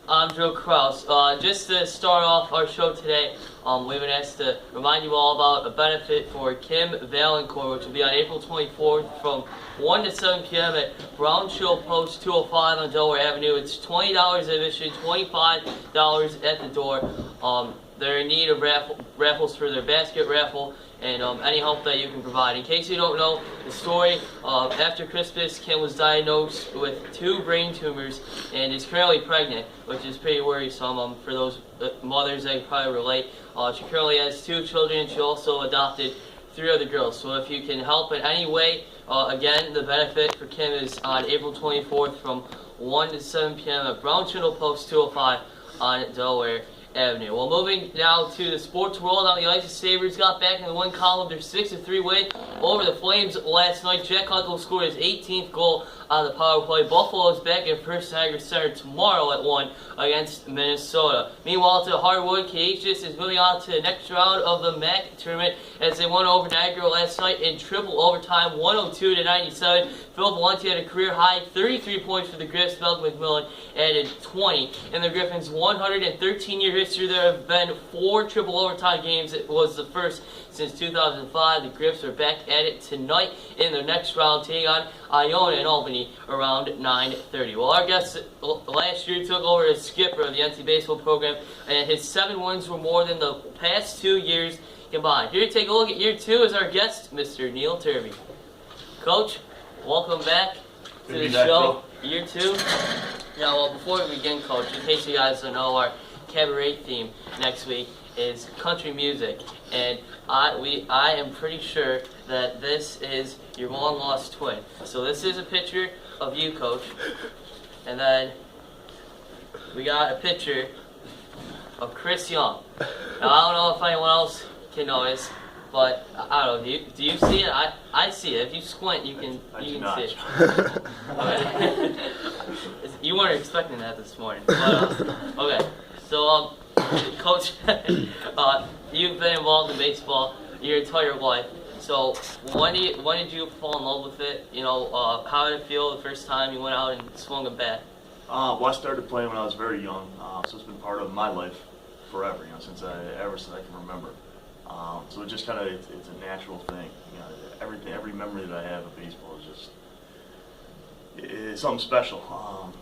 I'm Joe Kraus. Just to start off our show today, we've been asked to remind you all about a benefit for Kim Valancourt, which will be on April 24th from 1 to 7 p.m. at Brown Shield Post 205 on Delaware Avenue. It's $20 admission, $25 at the door. They're in need of raffles for their basket raffle and any help that you can provide. In case you don't know the story, after Christmas, Kim was diagnosed with 2 brain tumors and is currently pregnant, which is pretty worrisome for those mothers that can probably relate. She currently has 2 children. She also adopted 3 other girls. So if you can help in any way, again, the benefit for Kim is on April 24th from 1 to 7 p.m. at Brown Shield Post 205 on Delaware Avenue. Well, moving now to the sports world on the ice, the Sabres got back in the win column. Their 6-3 win over the Flames last night. Jack Eichel scored his 18th goal on the power play. Buffalo is back in First Niagara Center tomorrow at 1 against Minnesota. Meanwhile, to the hardwood, Canisius is moving on to the next round of the MAC tournament as they won over Niagara last night in triple overtime, 102-97. Phil Valenti had a career-high 33 points for the Griffs. Malcolm McMillan added 20. In the Griffins' 113-year history, there have been 4 triple overtime games. It was the first since 2005. The Griffs are back at it tonight in their next round, taking on Iona in Albany around 9:30. Well, our guest last year took over as skipper of the NT Baseball program, and his 7 wins were more than the past 2 years combined. Here to take a look at year 2 is our guest, Mr. Neal Turvey. Coach, welcome back to the show. Year 2. Now, well, before we begin, Coach, in case you guys don't know, our cabaret theme next week is country music, and I am pretty sure that this is your long-lost twin. So this is a picture of you, Coach, and then we got a picture of Chris Young. Now, I don't know if anyone else can notice, but I don't know. Do you see it? I see it. If you squint, you can see it. Okay. You weren't expecting that this morning. But, okay. So, Coach, you've been involved in baseball your entire life. So, when did you fall in love with it? You know, how did it feel the first time you went out and swung a bat? Well, I started playing when I was very young, so it's been part of my life forever. You know, since I can remember. So it just kind of it's a natural thing. You know, every memory that I have of baseball is just it's something special.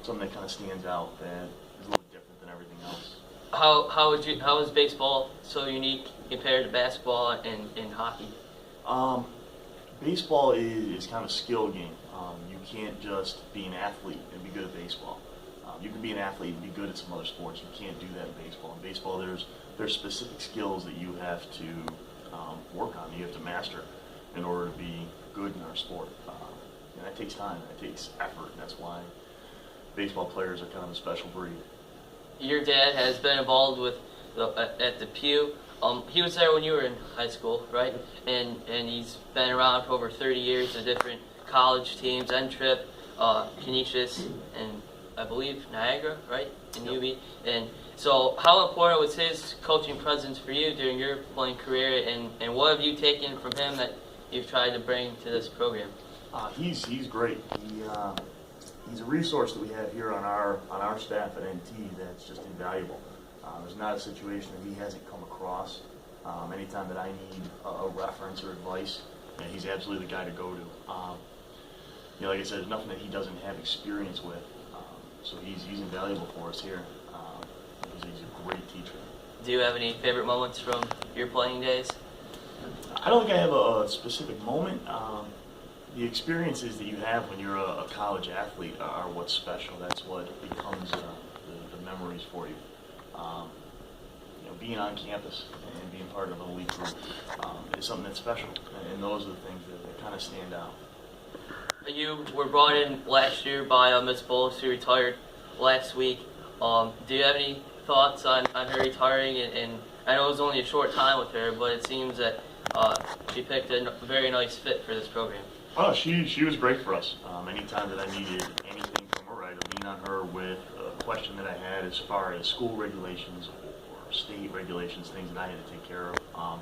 Something that kind of stands out that is a little different than everything else. How is baseball so unique compared to basketball and hockey? Baseball is kind of a skill game. You can't just be an athlete and be good at baseball. You can be an athlete and be good at some other sports. You can't do that in baseball. In baseball, there's specific skills that you have to work on. You have to master in order to be good in our sport. And that takes time. That takes effort. And that's why baseball players are kind of a special breed. Your dad has been involved with at the Pew. He was there when you were in high school, right? And he's been around for over 30 years of different college teams, N-Trip, Canisius, and I believe Niagara, right? In UB. And so how important was his coaching presence for you during your playing career, and what have you taken from him that you've tried to bring to this program? He's great. He's a resource that we have here on our staff at NT that's just invaluable. There's not a situation that he hasn't come across. Anytime that I need a reference or advice, he's absolutely the guy to go to. You know, like I said, there's nothing that he doesn't have experience with. So he's invaluable for us here. He's a great teacher. Do you have any favorite moments from your playing days? I don't think I have a specific moment. The experiences that you have when you're a college athlete are what's special. That's what becomes the memories for you. You know, being on campus and being part of an elite group is something that's special, and those are the things that kind of stand out. You were brought in last year by Miss Bowles, who retired last week. Do you have any thoughts on her retiring? And I know it was only a short time with her, but it seems that she picked a very nice fit for this program. Oh, she was great for us. Anytime that I needed anything from her, I'd lean on her with a question that I had as far as school regulations or state regulations, things that I had to take care of.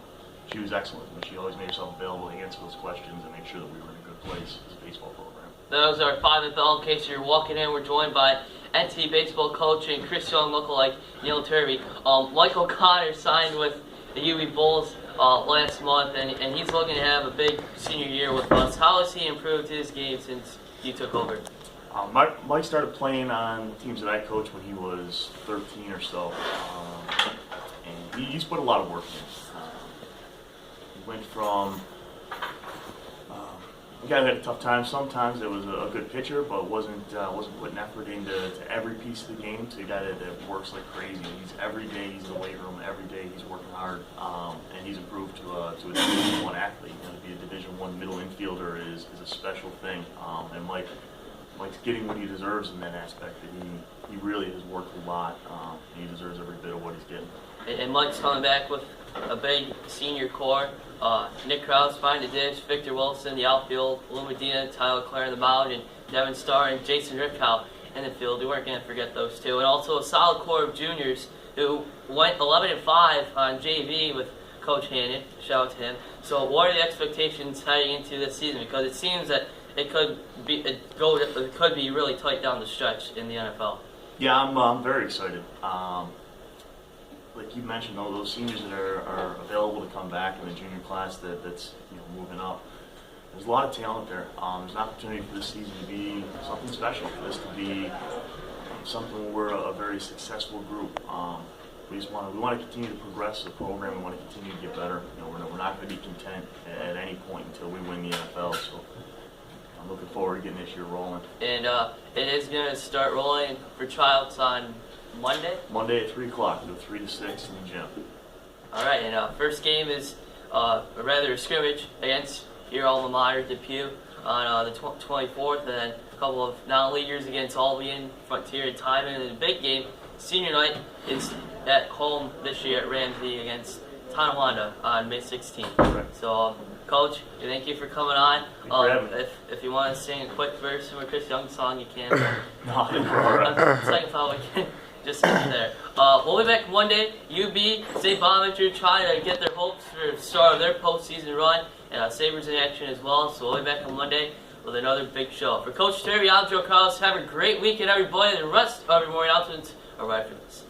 She was excellent. She always made herself available to answer those questions and make sure that we were in a good place as a baseball program. That was our 5 and Bell. In case you're walking in, we're joined by NT Baseball coach and Chris Young lookalike Neal Turvey. Mike O'Connor signed with the UB Bulls last month, and he's looking to have a big senior year with us. How has he improved his game since you took over? Mike started playing on teams that I coached when he was 13 or so, and he's put a lot of work in. He went from a guy who had a tough time sometimes. It was a good pitcher, but wasn't putting effort into every piece of the game, to a guy that works like crazy. He's every day he's in the weight room, every day he's working hard, and he's improved to a Division I athlete. You know, to be a Division I middle infielder is a special thing, and Mike's getting what he deserves in that aspect. That he really has worked a lot, and he deserves every bit of what he's getting. And Mike's coming back with a big senior core. Nick Kraus behind the dish, Victor Wilson, the outfield, Lou Medina, Tyler Clare in the mound, and Devin Starr and Jason Ripkow in the field. We weren't going to forget those two. And also a solid core of juniors who went 11-5 on JV with Coach Hannon. Shout out to him. So what are the expectations heading into this season? Because it seems that it could be really tight down the stretch in the NFL. Yeah, I'm very excited. Like you mentioned, though, those seniors that are available to come back in the junior class that's moving up. There's a lot of talent there. There's an opportunity for this season to be something special. For this to be something where we're a very successful group. We want to continue to progress the program. We want to continue to get better. We're not going to be content at any point until we win the NFL. So I'm looking forward to getting this year rolling. And it is going to start rolling for tryouts on Monday? Monday at 3 o'clock, 3 to 6 in the gym. All right, and first game is a scrimmage against your alma mater, Depew, on the 24th, and then a couple of non-leaguers against Albion, Frontier, and Timon. And the big game, senior night, is at home this year at Ramsey against Tonawanda on May 16th. Right. So, Coach, thank you for coming on. If you want to sing a quick verse from a Chris Young song, you can. No, I think we're all right. Second thought we can. Just sit there. We'll be back Monday. UB, St. Bonaventure trying to get their hopes for the start of their postseason run, and Sabres in action as well. So we'll be back on Monday with another big show. For Coach Turvey, I'm Joe Kraus. Have a great weekend, everybody. The rest of your morning announcements are right after this.